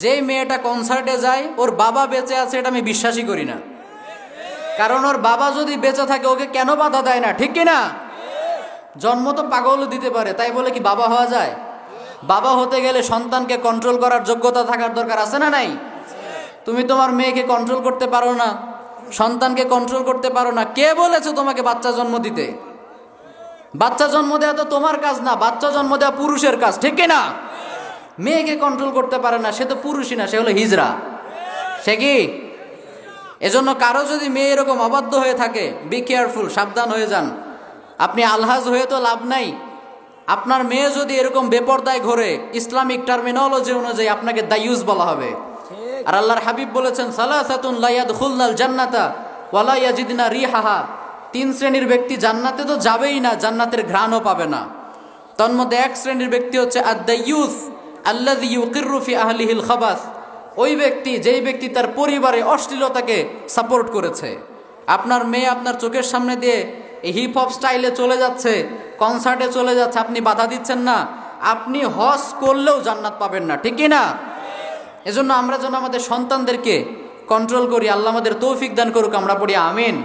যেই মেয়েটা কনসার্টে যায় ওর বাবা বেঁচে আছে এটা আমি বিশ্বাসই করি না। কারণ ওর বাবা যদি বেঁচে থাকে ওকে কেন বাধা দেয় না, ঠিক কিনা? জন্ম তো পাগলও দিতে পারে, তাই বলে কি বাবা হওয়া যায়? বাবা হতে গেলে সন্তানকে কন্ট্রোল করার যোগ্যতা থাকার দরকার আছে না নাই? তুমি তোমার মেয়েকে কন্ট্রোল করতে পারো না, সন্তানকে কন্ট্রোল করতে পারো না, কে বলেছে তোমাকে বাচ্চা জন্ম দিতে? বাচ্চা জন্ম দেওয়া তো তোমার কাজ না, বাচ্চা জন্ম দেওয়া পুরুষের কাজ, ঠিক কিনা? মেয়েকে কন্ট্রোল করতে পারে না, সে তো পুরুষই না, সে হলো হিজড়া। সে কি? এজন্য কারো যদি মেয়ে এরকম অবাধ্য হয়ে থাকে, বি কেয়ারফুল, সাবধান হয়ে যান। আপনি আলহাজ হয়ে তো লাভ নাই। আপনার মেয়ে যদি এরকম বেপরদায় ঘোরে, ইসলামিক টার্মিনোলজি অনুযায়ী আপনাকে দায়ুস বলা হবে। আর আল্লাহর হাবিব বলেছেন, সালাসাতুন লা ইয়াদখুলনাল জান্নাতা ওয়া লা ইয়াজিদনা রিহাহা। তিন শ্রেণীর ব্যক্তি জান্নাতে তো যাবেই না, জান্নাতের ঘ্রাণও পাবে না। তন্মধ্যে এক শ্রেণীর ব্যক্তি হচ্ছে আদ-দায়ুস আল্লাযী ইউকিররু ফি আহলিহিল খাবাস। ওই ব্যক্তি, যেই ব্যক্তি তার পরিবারে অশ্লীলতাকে সাপোর্ট করেছে। আপনার মেয়ে আপনার চোখের সামনে দিয়ে এই হিপ হপ স্টাইলে চলে যাচ্ছে, কনসার্টে চলে যাচ্ছে, আপনি বাধা দিচ্ছেন না, আপনি হজ করলেও জান্নাত পাবেন না, ঠিক কি না? এজন্য আমরা যেন আমাদের সন্তানদেরকে কন্ট্রোল করি। আল্লাহ আমাদের তৌফিক দান করুক, আমরা পড়ি আমিন।